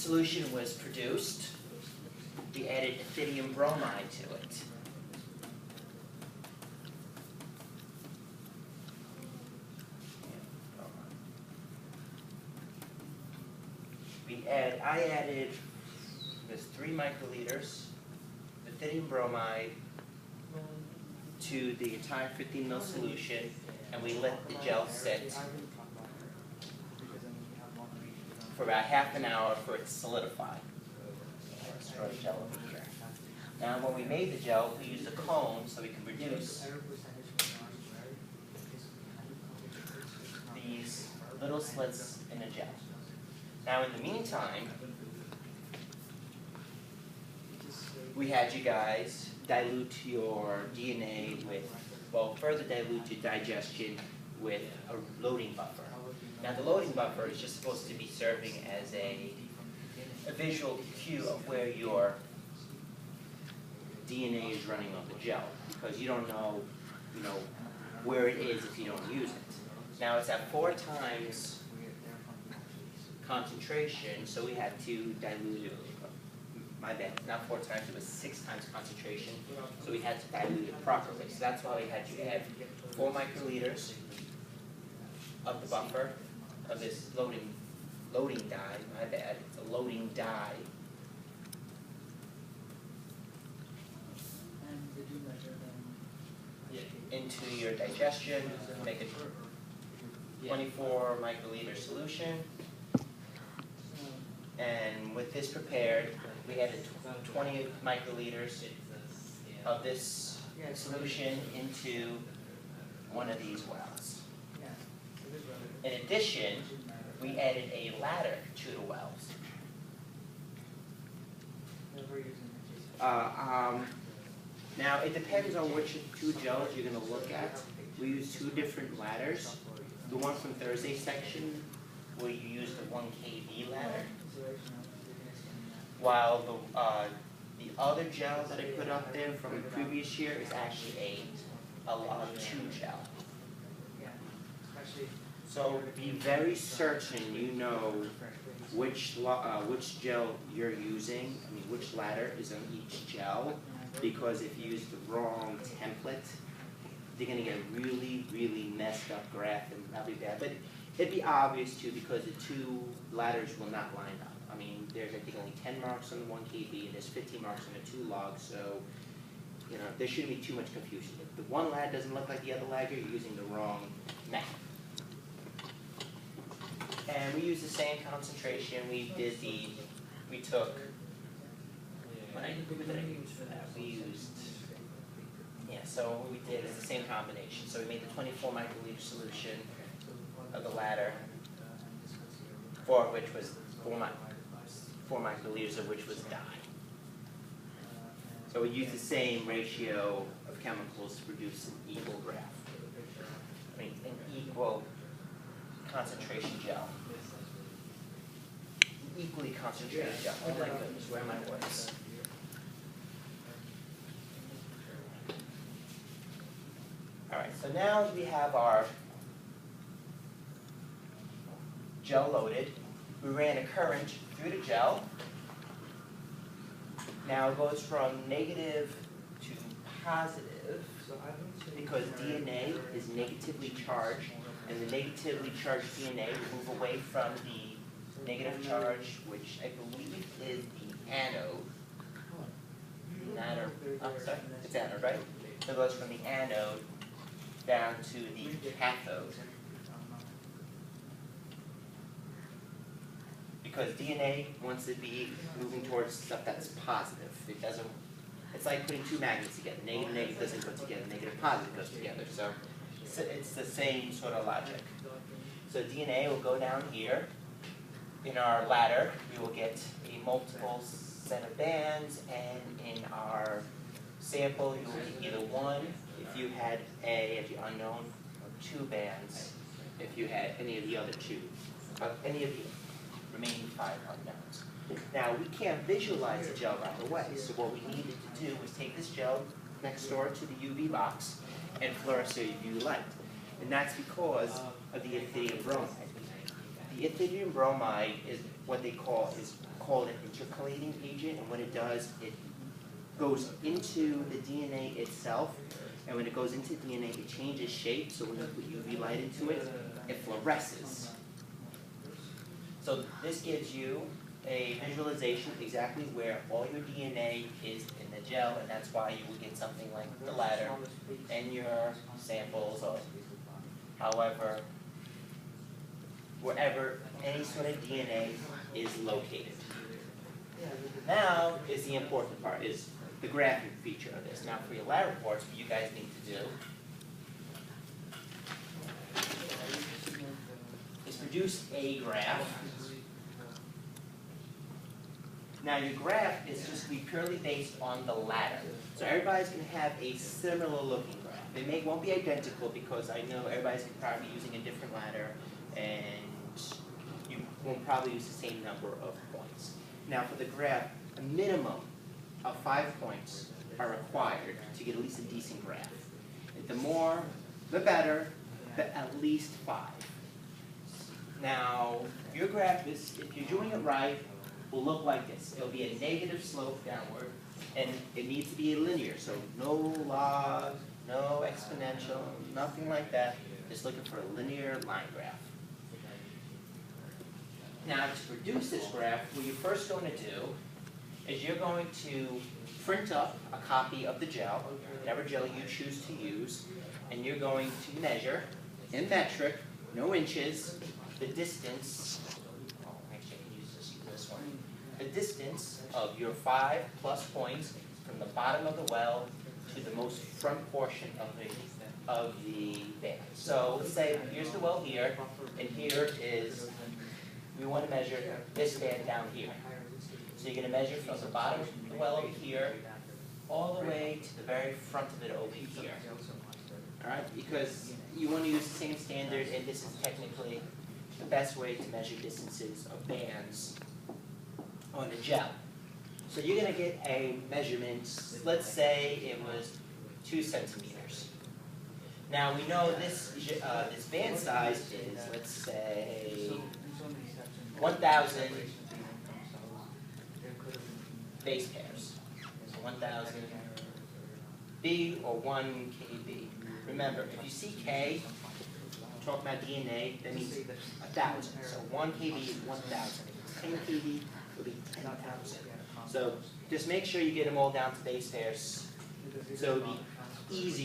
solution was produced, we added ethidium bromide to it. I added 3 microliters of ethidium bromide to the entire 15 ml solution, and we let the gel sit for about half an hour for it to solidify. Let's throw the gel over here. Now, when we made the gel, we used a cone so we can reduce these little slits in the gel. Now, in the meantime, we had you guys dilute your DNA with, well, further dilute your digestion with a loading buffer. Now, the loading buffer is just supposed to be serving as a visual cue of where your DNA is running on the gel, because you don't know, where it is if you don't use it. Now, it's at 4 times concentration, so we had to dilute it. My bad, not 4 times, it was 6 times concentration, so we had to dilute it properly. So that's why we had to add 4 microliters of the buffer of this loading dye, my bad, it's a loading dye. Into your digestion, make a 24 microliter solution. And with this prepared, we added 20 microliters of this solution into one of these wells. In addition, we added a ladder to the wells. Now, it depends on which 2 gels you're going to look at. We use 2 different ladders. The one from Thursday's section, where you use the 1 kV ladder, while the other gel that I put up there from the previous year is actually a log 2 gel. So be very certain you know which gel you're using, which ladder is on each gel, because if you use the wrong template, they're going to get a really, really messed up graph, and that'll be bad. But it'd be obvious too, because the 2 ladders will not line up. There's I think only 10 marks on the 1 kV, and there's 15 marks on the 2 logs, so there shouldn't be too much confusion. If the one ladder doesn't look like the other ladder, you're using the wrong map. And we use the same concentration. What did I use for that? So what we did is the same combination. So we made the 24 microliter solution of the ladder, 4 of which was 4 microliters of which was dye. So we used the same ratio of chemicals to produce an equal graph. An equal concentration gel. Equally concentrated gel. Oh my goodness, where are my words? Alright, so now we have our gel loaded. We ran a current through the gel. Now it goes from negative to positive because DNA is negatively charged, and the negatively charged DNA will move away from the negative charge, which I believe is the anode. It's anode, right? So it goes from the anode down to the cathode. Because DNA wants to be moving towards stuff that's positive. It doesn't. It's like putting 2 magnets together. Negative, negative doesn't go together. Negative, positive goes together. So it's the same sort of logic. So DNA will go down here. In our ladder, we will get a multiple set of bands, and in our sample, you will get either 1 if you had A as the unknown, or 2 bands if you had any of the other 2, any of the remaining 5 unknowns. Now, we can't visualize the gel right away, so what we needed to do was take this gel next door to the UV box and fluoresce UV light. And that's because of the ethidium bromide. The ethidium bromide is what they call called an intercalating agent, and what it does, it goes into the DNA itself, and when it goes into DNA, it changes shape. So when you put UV light into it, it fluoresces. So this gives you a visualization exactly where all your DNA is in the gel, and that's why you will get something like the ladder and your samples, or however, wherever any sort of DNA is located. Now is the important part, is the graphing feature of this. Now for your lab reports, what you guys need to do is produce a graph. Now your graph is just going to be purely based on the ladder. So everybody's going to have a similar looking graph. They won't be identical because I know everybody's probably using a different ladder, and you won't probably use the same number of points. Now for the graph, a minimum of 5 points are required to get at least a decent graph. The more, the better, but at least 5. Now, your graph is, if you're doing it right, will look like this. It'll be a negative slope downward, and it needs to be linear, so no log, no exponential, nothing like that. Just looking for a linear line graph. Now, to produce this graph, what you're first going to do is you're going to print up a copy of the gel, whatever gel you choose to use, and you're going to measure in metric, no inches, the distance, actually I can use this one, the distance of your 5+ points from the bottom of the well to the most front portion of the band. So let's say here's the well here, and here is, we want to measure this band down here. So you're going to measure from the bottom of the well over here, all the way to the very front of it over here. Alright, because you want to use the same standard, and this is technically the best way to measure distances of bands on a gel. So you're going to get a measurement, let's say it was 2 centimeters. Now we know this band size is, let's say, 1,000 base pairs. So 1,000 B or 1 KB. Remember, if you see K, talk about DNA, that means 1,000. So 1 KB is 1,000. 10 KB will be 10,000. So just make sure you get them all down to base pairs, so it'll be easy.